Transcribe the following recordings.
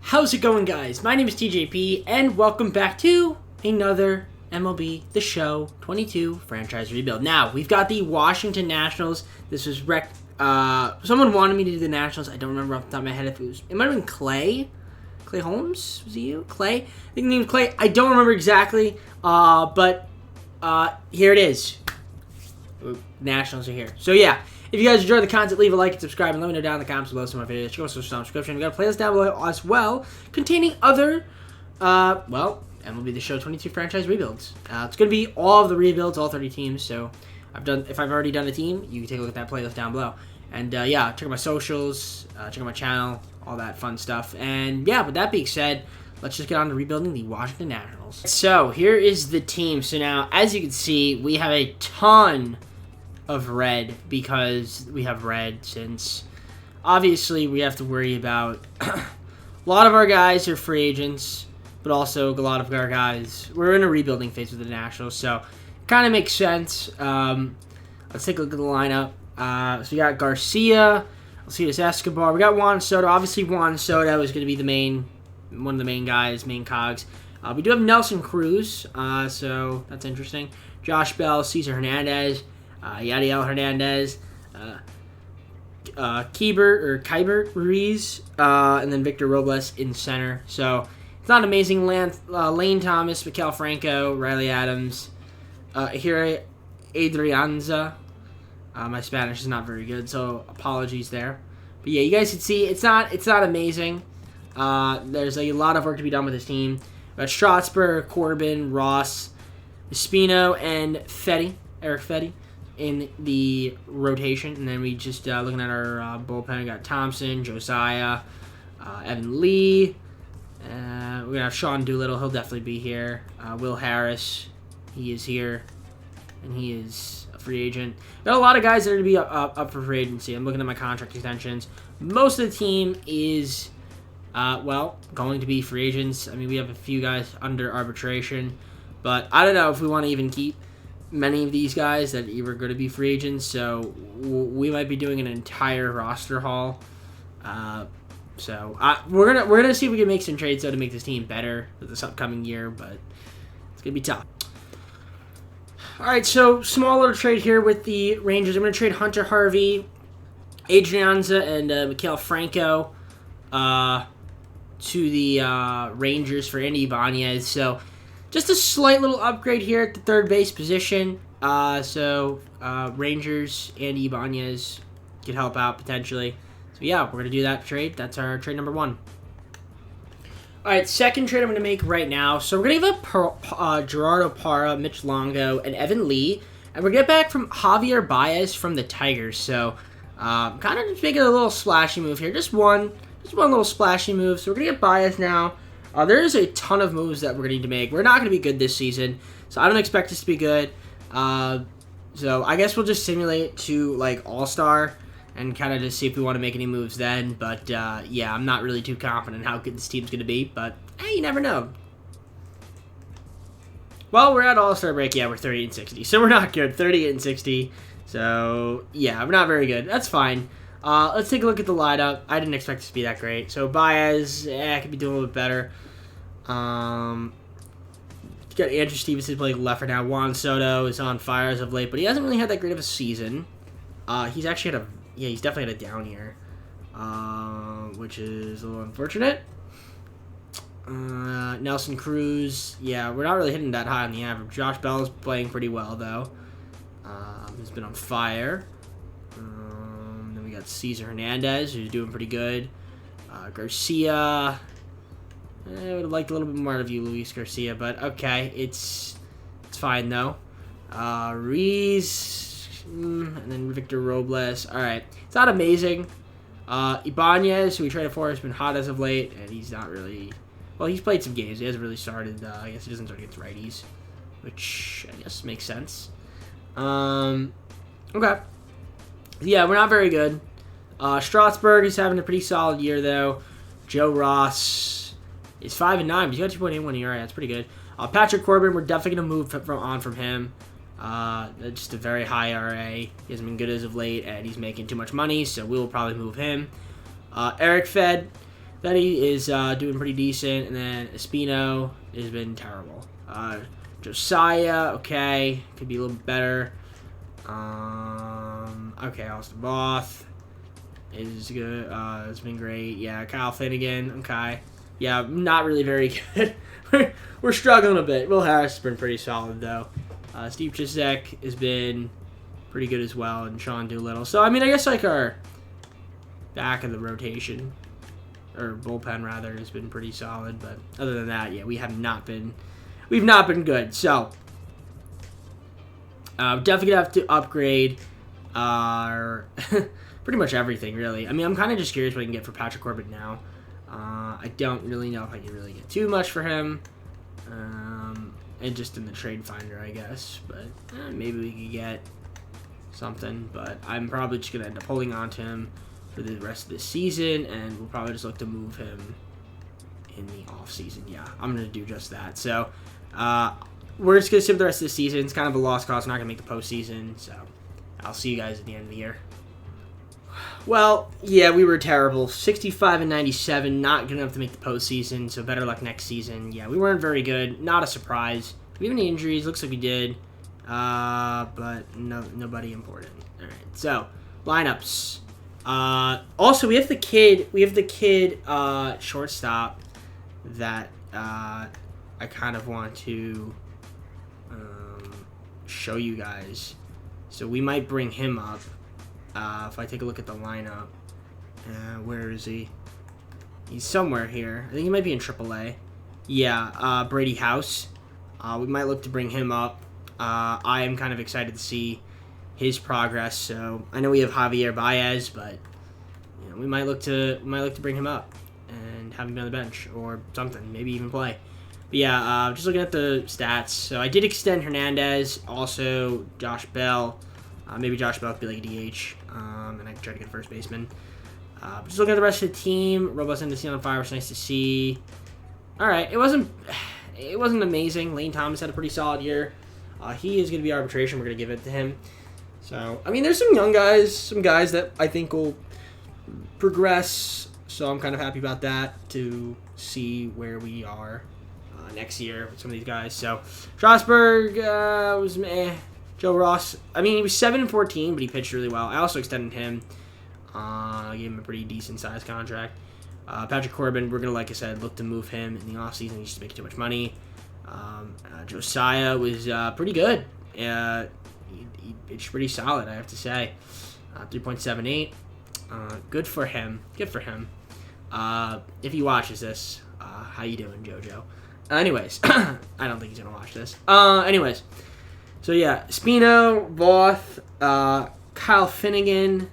How's it going, guys? My name is TJP, and welcome back to another MLB The Show 22 franchise rebuild. Now, we've got the Washington Nationals. This was someone wanted me to do the Nationals. I don't remember off the top of my head if it might have been Clay. Clay Holmes? Was it you? Clay? I think the name was Clay. I don't remember exactly, but here it is. Nationals are here. So, yeah. If you guys enjoy the content, leave a like and subscribe, and let me know down in the comments below some of my videos. Check out the description. We got a playlist down below as well, containing other, MLB The Show 22 franchise rebuilds. It's going to be all of the rebuilds, all 30 teams. So, if I've already done a team, you can take a look at that playlist down below. And yeah, check out my socials, check out my channel, all that fun stuff. And yeah, with that being said, let's just get on to rebuilding the Washington Nationals. So here is the team. So now, as you can see, we have a ton of red because we have red, since obviously we have to worry about a lot of our guys are free agents, but also a lot of our guys, we're in a rebuilding phase with the Nationals, so it kind of makes sense. Let's take a look at the lineup. So we got Garcia, Alcides Escobar, we got Juan Soto. Obviously Juan Soto is going to be one of the main guys, main cogs. We do have Nelson Cruz, so that's interesting. Josh Bell, Cesar Hernandez, Yadiel Hernandez, Keibert Ruiz, and then Victor Robles in center. So it's not amazing. Lane Thomas, Maikel Franco, Riley Adams, here Adrianza. My Spanish is not very good, so apologies there. But yeah, you guys can see it's not amazing. There's a lot of work to be done with this team. We got Strasburg, Corbin, Ross, Espino, and Eric Fetty in the rotation. And then we just looking at our bullpen, we got Thompson, Josiah, Evan Lee. We're gonna have Sean Doolittle. He'll definitely be here. Will Harris, he is here, and he is a free agent. Got a lot of guys that are gonna be up for free agency. I'm looking at my contract extensions. Most of the team is going to be free agents. I mean, we have a few guys under arbitration, but I don't know if we want to even keep many of these guys that are going to be free agents, so we might be doing an entire roster haul. So we're gonna see if we can make some trades though to make this team better for this upcoming year, but it's gonna be tough. All right, so small little trade here with the Rangers. I'm gonna trade Hunter Harvey, Adrianza, and Maikel Franco to the Rangers for Andy Ibanez. So just a slight little upgrade here at the third base position. Rangers and Ibanez could help out potentially. So yeah, we're going to do that trade. That's our trade number one. All right, second trade I'm going to make right now. So we're going to give up Gerardo Parra, Mitch Longo, and Evan Lee. And we're going to get back from Javier Baez from the Tigers. So kind of just making a little splashy move here. Just one little splashy move. So we're going to get Baez now. There is a ton of moves that we're going to need to make. We're not going to be good this season, so I don't expect us to be good. So I guess we'll just simulate to like All-Star and kind of just see if we want to make any moves then. But yeah, I'm not really too confident in how good this team's going to be. But hey, you never know. Well, we're at All-Star break. Yeah, we're 30-60, so we're not good. 38-60. So yeah, we're not very good. That's fine. Let's take a look at the lineup. I didn't expect this to be that great. So Baez, could be doing a little bit better. Got Andrew Stevenson playing left right now. Juan Soto is on fire as of late, but he hasn't really had that great of a season. He's actually he's definitely had a down year, which is a little unfortunate. Nelson Cruz, yeah, we're not really hitting that high on the average. Josh Bell is playing pretty well though. He's been on fire. Then we got Cesar Hernandez, who's doing pretty good. Garcia. I would have liked a little bit more out of you, Luis Garcia, but okay, it's fine though. Ruiz, and then Victor Robles. All right, it's not amazing. Ibanez, who we traded for, has been hot as of late, and he's not really. Well, he's played some games. He hasn't really started. I guess he doesn't start against righties, which I guess makes sense. Okay. Yeah, we're not very good. Strasburg is having a pretty solid year though. Joe Ross is 5-9, but he's got 2.81 ERA. That's pretty good. Patrick Corbin, we're definitely going to move on from him. Just a very high ERA. He hasn't been good as of late, and he's making too much money, so we'll probably move him. Eric Fed, Betty is doing pretty decent, and then Espino has been terrible. Josiah, okay, could be a little bit better. Okay, Austin Both is good. It's been great. Yeah, Kyle Finnegan, okay. Yeah, not really very good. We're struggling a bit. Will Harris has been pretty solid, though. Steve Chisek has been pretty good as well, and Sean Doolittle. So, I mean, I guess, like, our back of the rotation, or bullpen, rather, has been pretty solid. But other than that, yeah, we've not been good. So, definitely going to have to upgrade our pretty much everything, really. I mean, I'm kind of just curious what I can get for Patrick Corbin now. I don't really know if I can really get too much for him. And just in the trade finder, I guess. But maybe we could get something. But I'm probably just going to end up holding on to him for the rest of the season. And we'll probably just look to move him in the offseason. Yeah, I'm going to do just that. So, we're just going to sit the rest of the season. It's kind of a lost cause. We're not going to make the postseason. So, I'll see you guys at the end of the year. Well, yeah, we were terrible. 65 and 97, not good enough to make the postseason, so better luck next season. Yeah, we weren't very good. Not a surprise. Do we have any injuries? Looks like we did. But nobody important. All right, so lineups. Also, we have the kid shortstop that I kind of want to show you guys. So we might bring him up. If I take a look at the lineup, where is he? He's somewhere here. I think he might be in AAA. Yeah, Brady House. We might look to bring him up. I am kind of excited to see his progress. So I know we have Javier Baez, but you know, we might look to bring him up and have him be on the bench or something. Maybe even play. But yeah, just looking at the stats. So I did extend Hernandez, also Josh Bell. Maybe Josh Bell could be like a DH, and I can try to get a first baseman. Just looking at the rest of the team, robust and on fire was nice to see. All right, it wasn't amazing. Lane Thomas had a pretty solid year. He is going to be arbitration. We're going to give it to him. So I mean, there's some young guys, some guys that I think will progress. So I'm kind of happy about that to see where we are next year with some of these guys. So Strasburg was meh. Joe Ross, I mean, he was 7-14, but he pitched really well. I also extended him. Gave him a pretty decent-sized contract. Patrick Corbin, we're going to, like I said, look to move him in the offseason. He's just making too much money. Josiah was pretty good. He pitched pretty solid, I have to say. 3.78. Good for him. Good for him. If he watches this, how you doing, JoJo? Anyways, I don't think he's going to watch this. Anyways. So, yeah, Spino, Voth, Kyle Finnegan.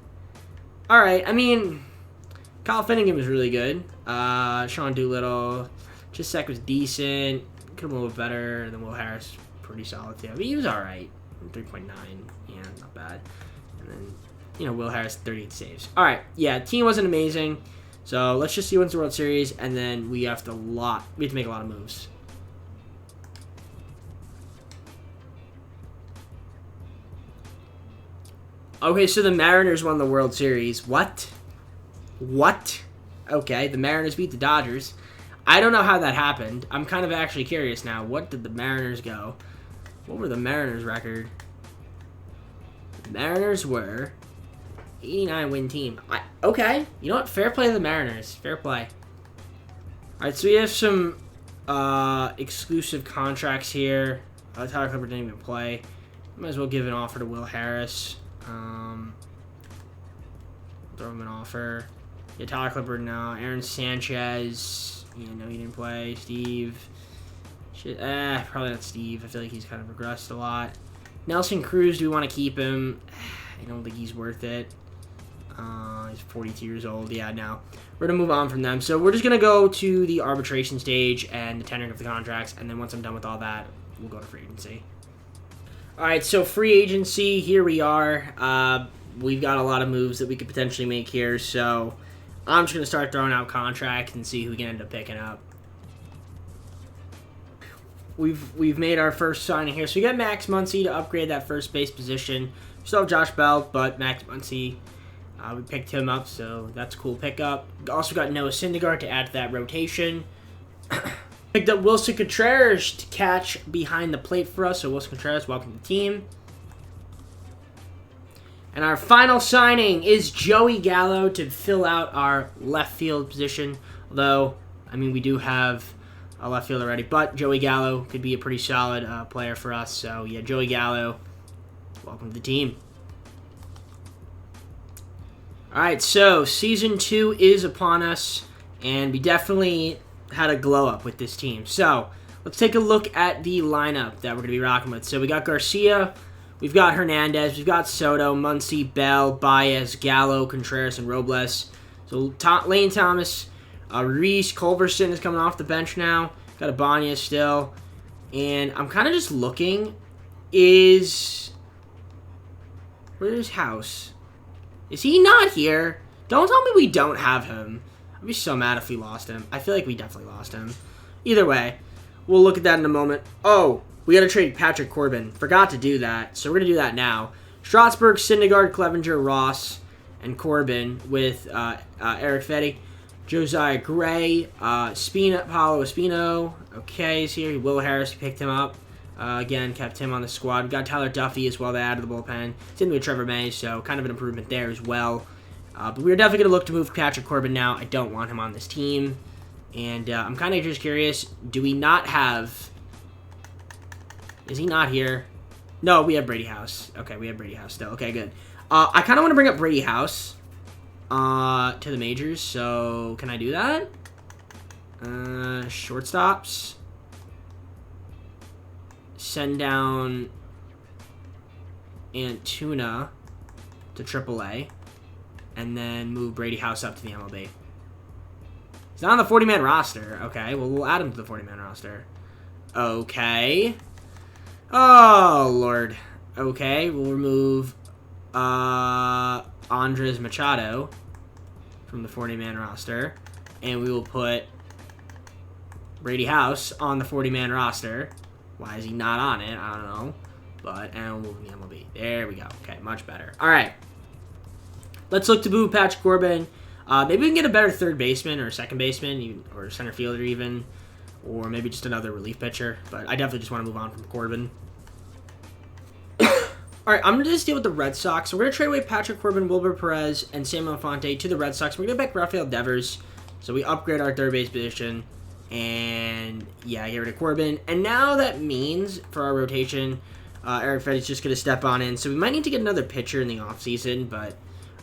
All right, I mean, Kyle Finnegan was really good. Sean Doolittle, Chisek was decent. Could have been a little better. And then Will Harris, pretty solid, too. I mean, he was all right. 3.9. Yeah, not bad. And then, you know, Will Harris, 38 saves. All right, yeah, team wasn't amazing. So, let's just see what's the World Series. And then we have to make a lot of moves. Okay, so the Mariners won the World Series. What? Okay, the Mariners beat the Dodgers. I don't know how that happened. I'm kind of actually curious now. What did the Mariners go? What were the Mariners' record? The Mariners were 89-win team. Okay, you know what? Fair play to the Mariners. Fair play. All right, so we have some exclusive contracts here. Tyler Clippard didn't even play. Might as well give an offer to Will Harris. Throw him an offer. Yeah, Tyler Clippard now. Aaron Sanchez. Yeah, no, he didn't play. Steve. Probably not Steve. I feel like he's kind of regressed a lot. Nelson Cruz, do we want to keep him? I don't think he's worth it. He's 42 years old. Yeah, no. We're going to move on from them. So we're just going to go to the arbitration stage and the tendering of the contracts. And then once I'm done with all that, we'll go to free agency. All right, so free agency, here we are. We've got a lot of moves that we could potentially make here, so I'm just going to start throwing out contracts and see who we can end up picking up. We've made our first signing here. So we got Max Muncy to upgrade that first base position. We still have Josh Bell, but Max Muncy We picked him up, so that's a cool pickup. Also got Noah Syndergaard to add to that rotation. Picked up Wilson Contreras to catch behind the plate for us. So Wilson Contreras, welcome to the team. And our final signing is Joey Gallo to fill out our left field position. Although, I mean, we do have a left field already. But Joey Gallo could be a pretty solid player for us. So, yeah, Joey Gallo, welcome to the team. All right, so Season 2 is upon us. And we definitely had a glow up with this team. So, let's take a look at the lineup that we're going to be rocking with. So, we got Garcia. We've got Hernandez, we've got Soto, Muncy, Bell, Baez, Gallo, Contreras, and Robles. So Lane Thomas, Reese, Culberson is coming off the bench now. Got Ibanez still. And I'm kind of just looking. Where's House? Is he not here? Don't tell me we don't have him. I'd be so mad if we lost him. I feel like we definitely lost him. Either way, we'll look at that in a moment. Oh! We got to trade Patrick Corbin. Forgot to do that, so we're going to do that now. Strasburg, Syndergaard, Clevenger, Ross, and Corbin with Eric Fetty. Josiah Gray, Paulo Espino. Okay, he's here. Will Harris, picked him up. Again, kept him on the squad. We got Tyler Duffy as well to add to the bullpen. Same with Trevor May, so kind of an improvement there as well. But we're definitely going to look to move Patrick Corbin now. I don't want him on this team. And I'm kind of just curious, do we not have... Is he not here? No, we have Brady House. Okay, we have Brady House still. Okay, good. I kind of want to bring up Brady House to the majors, so can I do that? Shortstops. Send down Antuna to AAA, and then move Brady House up to the MLB. He's not on the 40-man roster. Okay, well, we'll add him to the 40-man roster. Okay. Oh, Lord. Okay, we'll remove Andres Machado from the 40-man roster. And we will put Brady House on the 40-man roster. Why is he not on it? I don't know. And we'll move the MLB. There we go. Okay, much better. All right. Let's look to move Patrick Corbin. Maybe we can get a better third baseman or second baseman, or center fielder even. Or maybe just another relief pitcher. But I definitely just want to move on from Corbin. Alright, I'm going to just deal with the Red Sox. So we're going to trade away Patrick Corbin, Wilber Perez, and Samuel Infante to the Red Sox. We're going to get back Rafael Devers. So we upgrade our third base position. And, yeah, get rid of Corbin. And now that means, for our rotation, Eric Fetty's just going to step on in. So we might need to get another pitcher in the offseason, or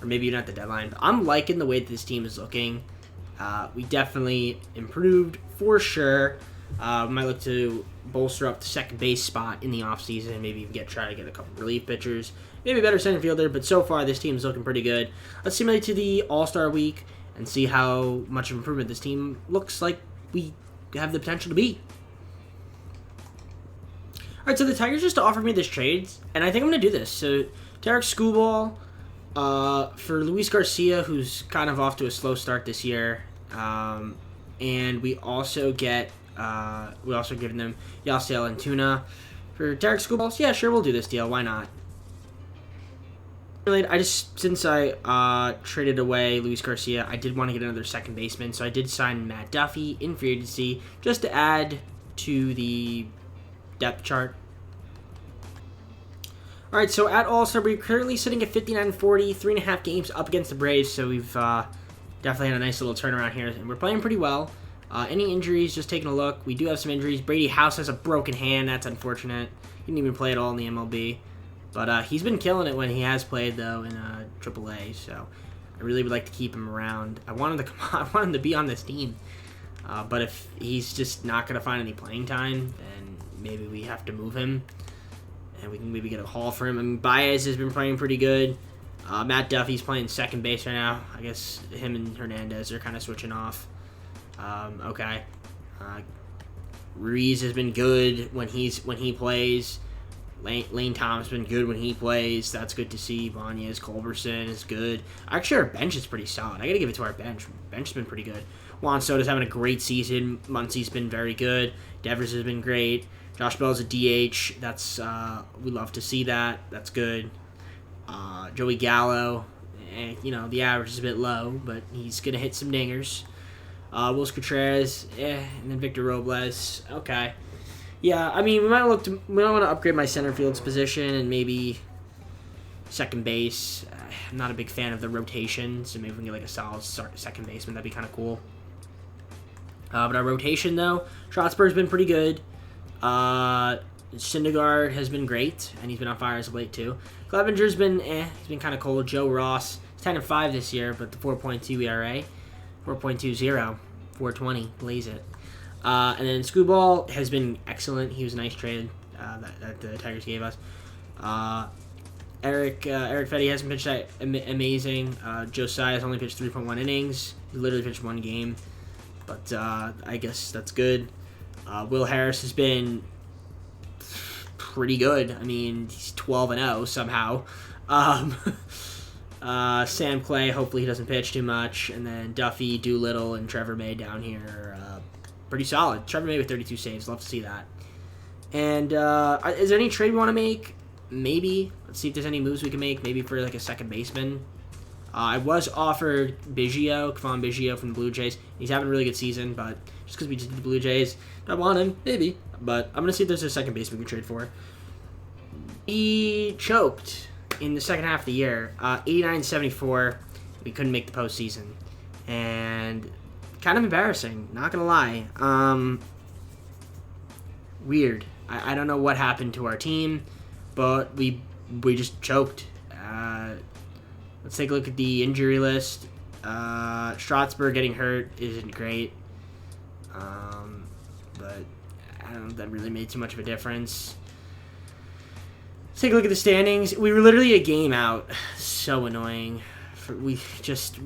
maybe even at the deadline. But I'm liking the way that this team is looking. We definitely improved, for sure. We might look to bolster up the second base spot in the offseason. Maybe even try to get a couple relief pitchers. Maybe a better center fielder. But so far, this team is looking pretty good. Let's simulate to the All-Star Week and see how much of improvement this team looks like we have the potential to be. Alright, so the Tigers just offered me this trade, and I think I'm going to do this. So, Tarek Skubal for Luis Garcia, who's kind of off to a slow start this year. And we also give them Yasiel Antuna for Tarek Skubal. So yeah, sure, we'll do this deal. Why not? Since I traded away Luis Garcia, I did want to get another second baseman, so I did sign Matt Duffy in free agency just to add to the depth chart. All right, so at All-Star, we're currently sitting at 59-40, 3.5 games up against the Braves, so we've definitely had a nice little turnaround here, and we're playing pretty well. Any injuries, just taking a look. We do have some injuries. Brady House has a broken hand. That's unfortunate. He didn't even play at all in the MLB. But he's been killing it when he has played, though, in AAA, so I really would like to keep him around. I want him to be on this team. But if he's just not going to find any playing time, then maybe we have to move him. And we can maybe get a haul for him. I mean, Baez has been playing pretty good. Matt Duffy's playing second base right now. I guess him and Hernandez are kind of switching off. Okay. Ruiz has been good when he plays. Lane Thomas has been good when he plays. That's good to see. Ibanez, Culberson is good. Actually, our bench is pretty solid. I got to give it to our bench. Bench has been pretty good. Juan Soto's having a great season. Muncy's been very good. Devers has been great. Josh Bell's a DH. That's we love to see that. That's good. Joey Gallo the average is a bit low, but he's going to hit some dingers. Wilson Contreras, and then Victor Robles. Okay. Yeah, I mean, we might want to upgrade my center field's position and maybe second base. I'm not a big fan of the rotation, so maybe we can get like a solid second baseman. That'd be kind of cool. But our rotation, though, Strasburg's been pretty good. Syndergaard has been great, and he's been on fire as of late, too. Clevenger's been, he's been kind of cold. Joe Ross, he's 10-5 this year, but the 4.2 ERA, 4.20, 420, blaze it. And then Screwball has been excellent. He was a nice trade that the Tigers gave us. Eric Fetty hasn't pitched that amazing. Josiah has only pitched 3.1 innings. He literally pitched one game. But I guess that's good. Will Harris has been pretty good. I mean, he's 12-0 somehow. Sam Clay, hopefully he doesn't pitch too much. And then Duffy, Doolittle, and Trevor May down here. Pretty solid. Trevor May with 32 saves. Love to see that. And is there any trade we want to make? Maybe. Let's see if there's any moves we can make. Maybe for like a second baseman. I was offered Kevon Biggio from the Blue Jays. He's having a really good season, but just because we did the Blue Jays, I want him, maybe. But I'm going to see if there's a second baseman we can trade for. He choked in the second half of the year. 89-74. We couldn't make the postseason. And kind of embarrassing, not going to lie. Weird. I don't know what happened to our team, but we just choked. Let's take a look at the injury list. Strasburg getting hurt isn't great. But I don't know if that really made too much of a difference. Let's take a look at the standings. We were literally a game out. So annoying. We just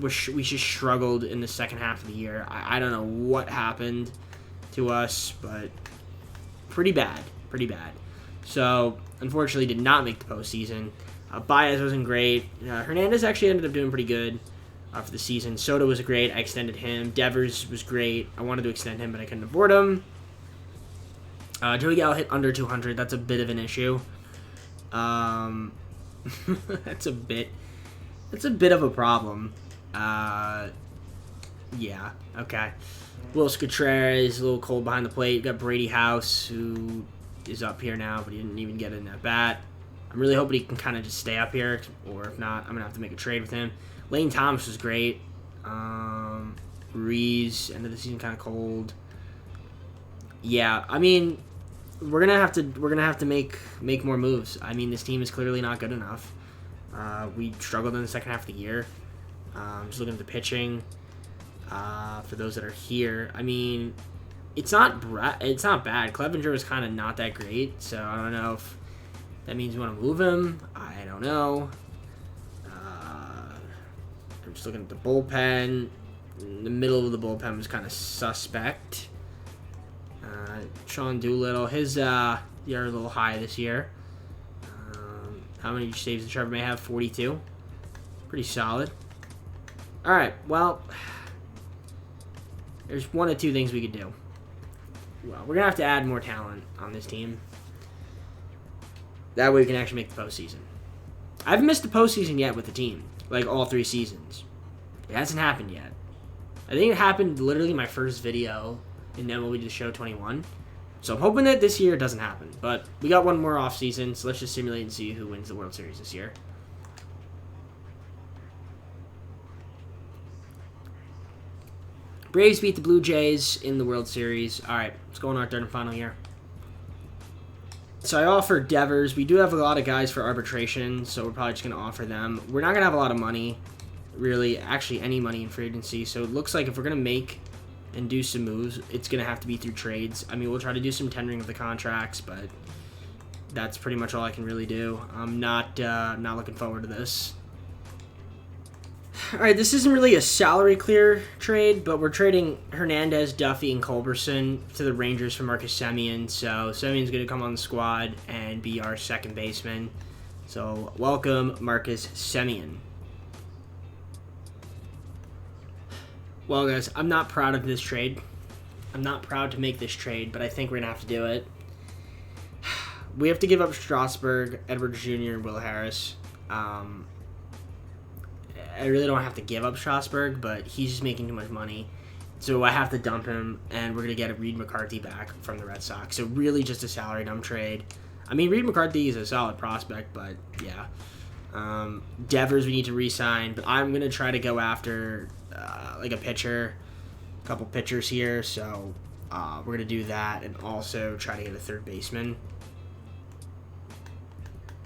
struggled in the second half of the year. I don't know what happened to us, but pretty bad. So, unfortunately, did not make the postseason. Baez wasn't great. Hernandez actually ended up doing pretty good for the season. Soto was great. I extended him. Devers was great. I wanted to extend him, but I couldn't afford him. Joey Gallo hit under 200. That's a bit of an issue. That's a bit of a problem. Yeah. Okay. Wilson Contreras, a little cold behind the plate. You got Brady House, who is up here now, but he didn't even get in at bat. I'm really hoping he can kind of just stay up here, or if not, I'm going to have to make a trade with him. Lane Thomas was great. Reese, end of the season kind of cold. Yeah, I mean, we're gonna have to make more moves. I mean, this team is clearly not good enough. We struggled in the second half of the year. Just looking at the pitching. For those that are here, I mean, it's not bad. Clevenger was kind of not that great, so I don't know if that means we want to move him. I don't know. I'm just looking at the bullpen. The middle of the bullpen was kind of suspect. Sean Doolittle, his yard a little high this year. How many saves did Trevor May have? 42. Pretty solid. All right, well, there's one of two things we could do. Well, we're going to have to add more talent on this team. That way we can actually make the postseason. I haven't missed the postseason yet with the team, like all 3 seasons. It hasn't happened yet. I think it happened literally my first video in MLB The Show 21. So I'm hoping that this year it doesn't happen. But we got one more off season, so let's just simulate and see who wins the World Series this year. Braves beat the Blue Jays in the World Series. All right, let's go on our third and final year. So I offered Devers. We do have a lot of guys for arbitration, so we're probably just going to offer them. We're not going to have a lot of money, really, actually any money in free agency. So it looks like if we're going to make and do some moves, it's going to have to be through trades. I mean, we'll try to do some tendering of the contracts, but that's pretty much all I can really do. I'm not looking forward to this. All right, this isn't really a salary clear trade, but we're trading Hernandez, Duffy, and Culberson to the Rangers for Marcus Semien. So Semien's going to come on the squad and be our second baseman. So welcome, Marcus Semien. Well, guys, I'm not proud of this trade. I'm not proud to make this trade, but I think we're going to have to do it. We have to give up Strasburg, Edwards Jr., and Will Harris. I really don't have to give up Strasburg, but he's just making too much money. So I have to dump him, and we're going to get a Reed McCarthy back from the Red Sox. So really just a salary dump trade. I mean, Reed McCarthy is a solid prospect, but yeah. Devers we need to re-sign, but I'm going to try to go after like a pitcher, a couple pitchers here. So we're going to do that and also try to get a third baseman.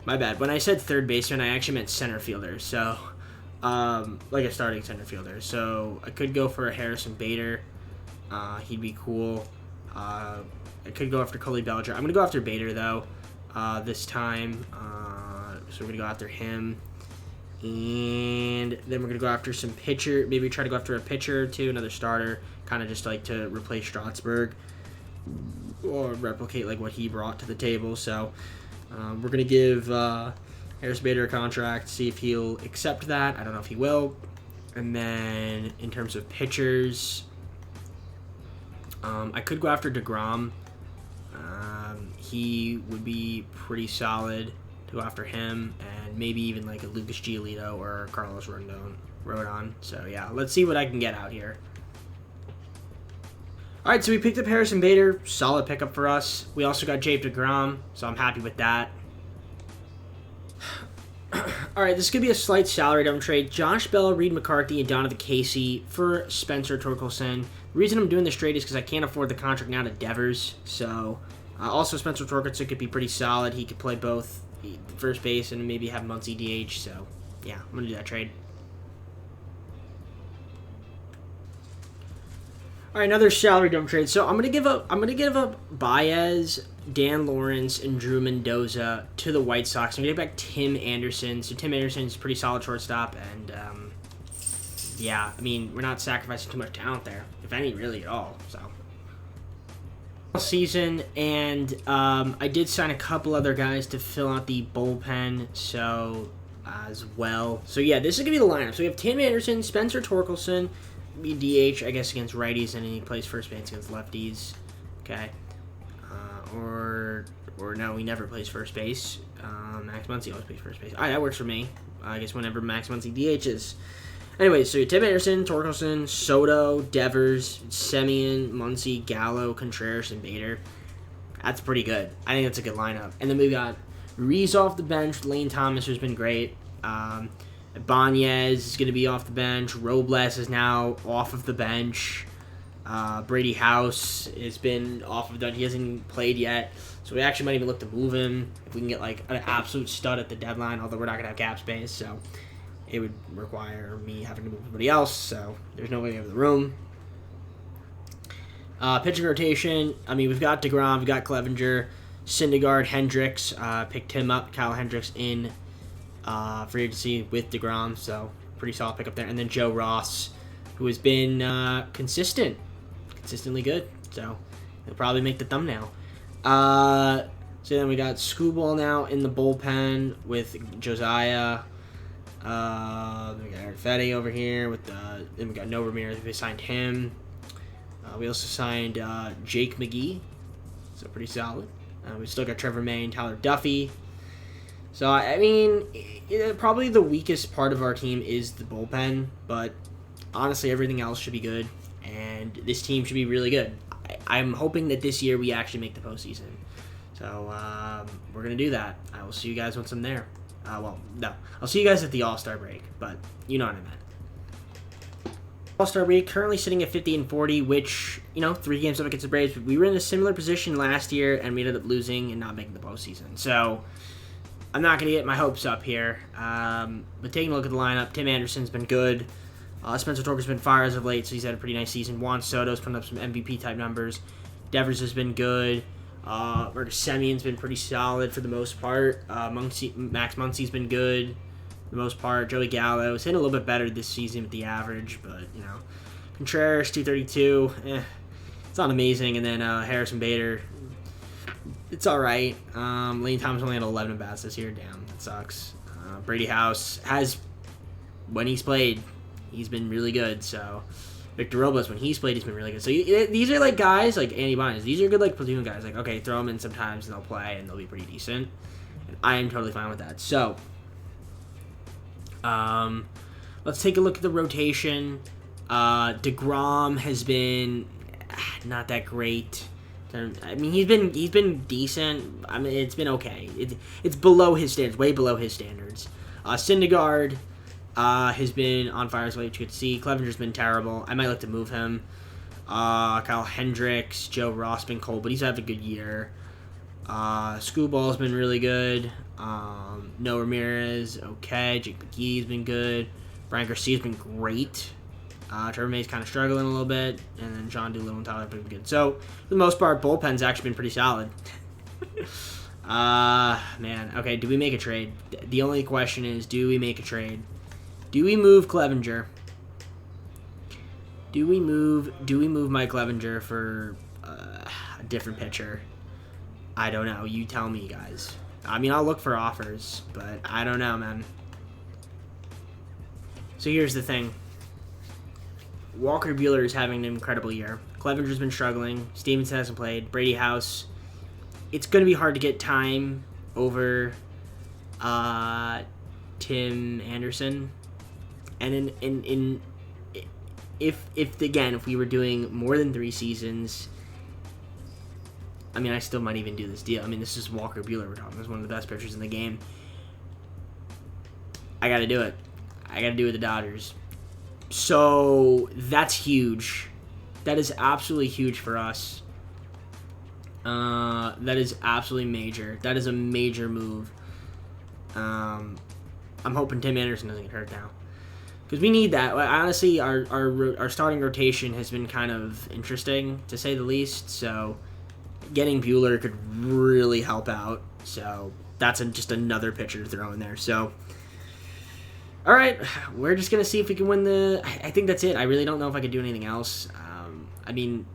My bad. When I said third baseman, I actually meant center fielder. So, like a starting center fielder. So, I could go for a Harrison Bader. He'd be cool. I could go after Cody Bellinger. I'm going to go after Bader, though, this time. So, we're going to go after him. And then we're going to go after some pitcher. Maybe try to go after a pitcher, too, another starter. Kind of just like to replace Strasburg. Or replicate, like, what he brought to the table. So, we're going to give Harris Bader a contract, see if he'll accept that. I don't know if he will. And then in terms of pitchers, I could go after DeGrom. He would be pretty solid to go after him, and maybe even like a Lucas Giolito or Carlos Rodon. So, yeah, let's see what I can get out here. All right, so we picked up Harrison Bader. Solid pickup for us. We also got Jacob DeGrom, so I'm happy with that. All right, this could be a slight salary dump trade. Josh Bell, Reed McCarthy, and Donovan Casey for Spencer Torkelson. The reason I'm doing this trade is because I can't afford the contract now to Devers. So, also Spencer Torkelson could be pretty solid. He could play both first base and maybe have Muncy DH. So, yeah, I'm going to do that trade. All right, another salary dump trade. So I'm gonna give up Baez, Dan Lawrence, and Drew Mendoza to the White Sox. I'm gonna get back Tim Anderson. So Tim Anderson's a pretty solid shortstop, and yeah, I mean we're not sacrificing too much talent there, if any, really at all. So season, and I did sign a couple other guys to fill out the bullpen. So as well. So yeah, this is gonna be the lineup. So we have Tim Anderson, Spencer Torkelson. Be DH, I guess, against righties, and then he plays first base against lefties. Okay. Or no, he never plays first base. Max Muncy always plays first base. All right, that works for me. I guess whenever Max Muncy DHs. Anyway, so Tim Anderson, Torkelson, Soto, Devers, Semien, Muncy, Gallo, Contreras, and Bader. That's pretty good. I think that's a good lineup. And then we got Reese off the bench. Lane Thomas, who's been great. Banez is going to be off the bench. Robles is now off of the bench. Brady House has been off of the bench. He hasn't played yet. So we actually might even look to move him if we can get like an absolute stud at the deadline, although we're not going to have cap space. So it would require me having to move somebody else. So there's no way over the room. Pitching rotation. I mean, we've got DeGrom, we've got Clevenger, Syndergaard, Hendricks. Picked him up, Kyle Hendricks, in free agency with DeGrom, so pretty solid pickup there. And then Joe Ross, who has been consistently good, so he'll probably make the thumbnail. So then we got Scooball now in the bullpen with Josiah. We got Eric Fetty over here with then we got No Ramirez. We signed him. We also signed Jake McGee, so pretty solid. We still got Trevor May and Tyler Duffy. So, I mean, probably the weakest part of our team is the bullpen, but honestly, everything else should be good, and this team should be really good. I'm hoping that this year we actually make the postseason. So, we're going to do that. I will see you guys once I'm there. Well, no. I'll see you guys at the All-Star break, but you know what I meant. All-Star break, currently sitting at 50-40, which, 3 games up against the Braves. We were in a similar position last year, and we ended up losing and not making the postseason. So I'm not going to get my hopes up here. But taking a look at the lineup, Tim Anderson's been good. Spencer Torkel's been fire as of late, so he's had a pretty nice season. Juan Soto's putting up some MVP-type numbers. Devers has been good. Marcus Semien's been pretty solid for the most part. Max Muncy's been good for the most part. Joey Gallo is hitting a little bit better this season with the average, but, Contreras, 232. It's not amazing. And then Harrison Bader, it's all right. Lane Thomas only had 11 at-bats this year. Damn, that sucks. Brady House has, when he's played, he's been really good. So Victor Robles, when he's played, he's been really good. So these are like guys like Andy Bonds. These are good like platoon guys. Like, okay, throw them in sometimes and they'll play and they'll be pretty decent. And I am totally fine with that. So let's let's take a look at the rotation. DeGrom has been not that great. I mean, he's been decent. I mean, it's been okay. It's below his standards, way below his standards. Syndergaard has been on fire, as well, you could see. Clevenger's been terrible. I might like to move him. Kyle Hendricks, Joe Ross been cold, but he's had a good year. Scooball's been really good. Noah Ramirez, okay. Jake McGee's been good. Brian Garcia's been great. Trevor May's kind of struggling a little bit. And then John Doolittle and Tyler have been good. So, for the most part, bullpen's actually been pretty solid. Man. Okay, do we make a trade? The only question is, do we make a trade? Do we move Clevenger? Do we move Mike Clevenger for a different pitcher? I don't know. You tell me, guys. I mean, I'll look for offers, but I don't know, man. So here's the thing. Walker Buehler is having an incredible year. Clevenger's been struggling. Stevenson hasn't played. Brady House. It's going to be hard to get time over Tim Anderson. And if we were doing more than 3 seasons, I mean, I still might even do this deal. I mean, this is Walker Buehler we're talking. This is one of the best pitchers in the game. I got to do it. I got to do it with the Dodgers. So that's huge. That is absolutely huge for us. That is absolutely major. That is a major move. I'm hoping Tim Anderson doesn't get hurt now, because we need that. Honestly, our starting rotation has been kind of interesting, to say the least. So getting Buehler could really help out. So that's just another pitcher to throw in there. So. All right, we're just going to see if we can win the... I think that's it. I really don't know if I could do anything else. I mean,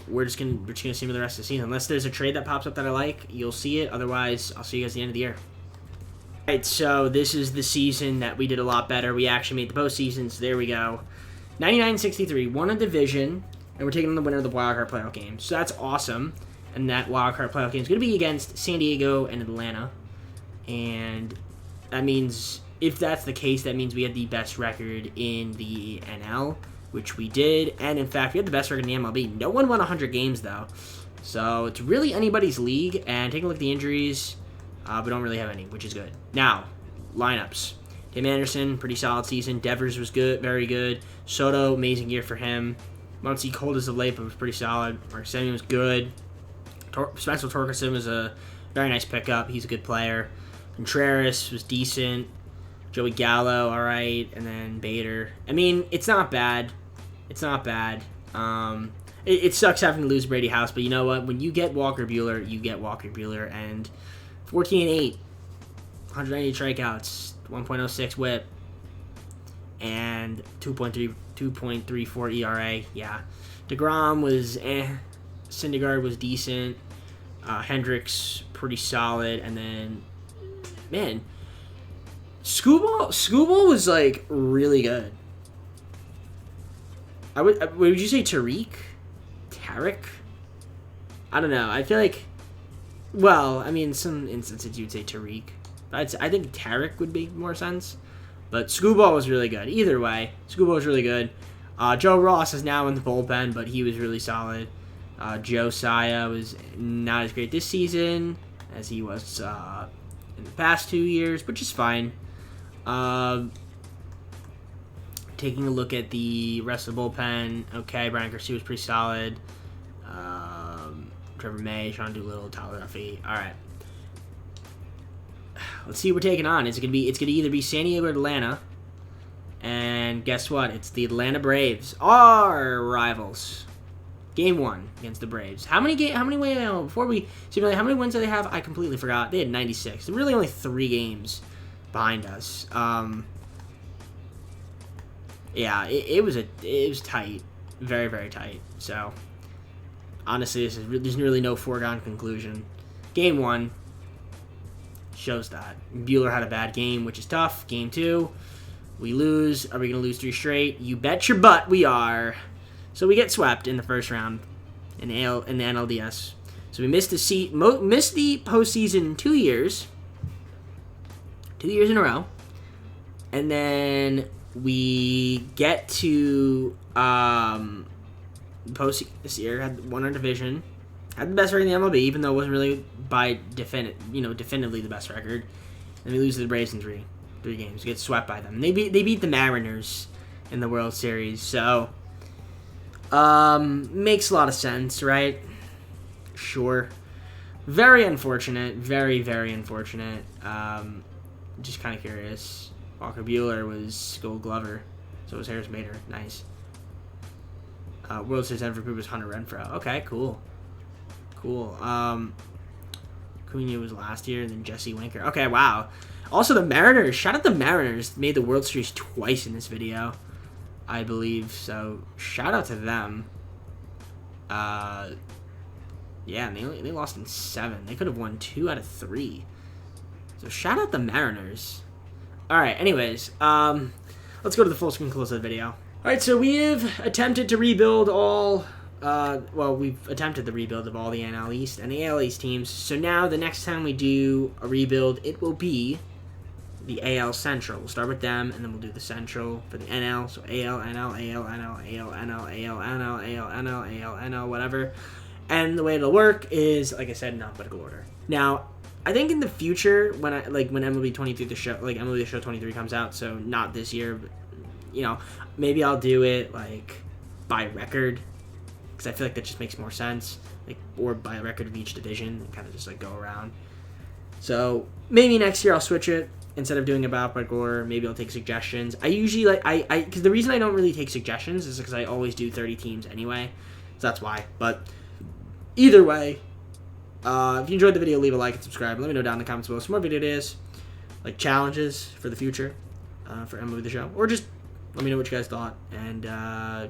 we're just going to see for the rest of the season. Unless there's a trade that pops up that I like, you'll see it. Otherwise, I'll see you guys at the end of the year. All right, so this is the season that we did a lot better. We actually made the postseason, so there we go. 99-63, won a division, and we're taking on the winner of the Wild Card playoff game. So that's awesome. And that Wild Card playoff game is going to be against San Diego and Atlanta. And that means... if that's the case, that means we had the best record in the NL, which we did. And, in fact, we had the best record in the MLB. No one won 100 games, though. So, it's really anybody's league. And taking a look at the injuries, we don't really have any, which is good. Now, lineups. Tim Anderson, pretty solid season. Devers was good, very good. Soto, amazing year for him. Muncy, cold as of late, but was pretty solid. Mark Semien was good. Spencer Torkelson was a very nice pickup. He's a good player. Contreras was decent. Joey Gallo, all right, and then Bader. I mean, it's not bad. It's not bad. It sucks having to lose Brady House, but you know what? When you get Walker Buehler, you get Walker Buehler, and 14-8, 190 strikeouts, 1.06 WHIP, and 2.34 ERA. Yeah, DeGrom was Syndergaard was decent. Hendricks pretty solid, and then man. Scooball was, like, really good. Would you say Tariq? Tarek? I don't know. I feel like, well, I mean, in some instances you'd say Tariq. But I think Tarek would make more sense. But Scooball was really good. Either way, Scooball was really good. Joe Ross is now in the bullpen, but he was really solid. Josiah was not as great this season as he was in the past 2 years, which is fine. Taking a look at the rest of the bullpen, okay, Brian Garcia was pretty solid. Trevor May, Sean Doolittle, Tyler Duffy. All right, let's see what we're taking on. It's gonna either be San Diego or Atlanta, and guess what? It's the Atlanta Braves, our rivals. Game 1 against the Braves. How many before we see how many wins do they have? I completely forgot. They had 96. They're really only 3 games behind us. Yeah, it was tight, very, very tight. So honestly, there's really no foregone conclusion. Game 1 shows that Buehler had a bad game, which is tough. Game 2, we lose. Are we gonna lose 3 straight? You bet your butt we are. So we get swept in the first round in the NLDS. So we missed the postseason 2 years. 2 years in a row. And then we get to postseason this year. Had won our division. Had the best record in the MLB, even though it wasn't really by definitively the best record. And we lose to the Braves in three games. We get swept by them. And they beat the Mariners in the World Series. So makes a lot of sense, right? Sure. Very unfortunate. Very, very unfortunate. Just kind of curious. Walker Buehler was Gold Glover. So was Harris Bader. Nice. World Series MVP was Hunter Renfroe. Okay, cool. Cool. Cunha was last year, and then Jesse Winker. Okay, wow. Also, the Mariners. Shout out the Mariners. Made the World Series twice in this video, I believe. So, shout out to them. Yeah, and they lost in 7. They could have won 2 out of 3. So, shout out the Mariners. Alright, anyways. Let's go to the full screen close of the video. Alright, so we have attempted to rebuild all... we've attempted the rebuild of all the NL East and the AL East teams. So now the next time we do a rebuild, it will be the AL Central. We'll start with them, and then we'll do the Central for the NL. So AL, NL, AL, NL, AL, NL, AL, NL, AL, NL, AL, NL, whatever. And the way it'll work is, like I said, in alphabetical order. Now, I think in the future, when MLB 23 MLB The Show 23 comes out, so not this year, but, maybe I'll do it by record. Because I feel like that just makes more sense, or by a record of each division, and kind of just go around. So maybe next year I'll switch it instead of doing about or maybe I'll take suggestions. I usually because the reason I don't really take suggestions is because I always do 30 teams anyway, so that's why. But either way, if you enjoyed the video, leave a like and subscribe. Let me know down in the comments below some more video ideas, challenges for the future for MLB The Show, or just let me know what you guys thought. And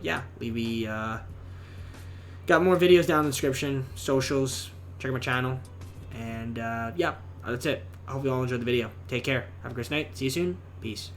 yeah, we got more videos down in the description, socials, check out my channel, and yeah, that's it. I hope you all enjoyed the video. Take care. Have a great night. See you soon. Peace.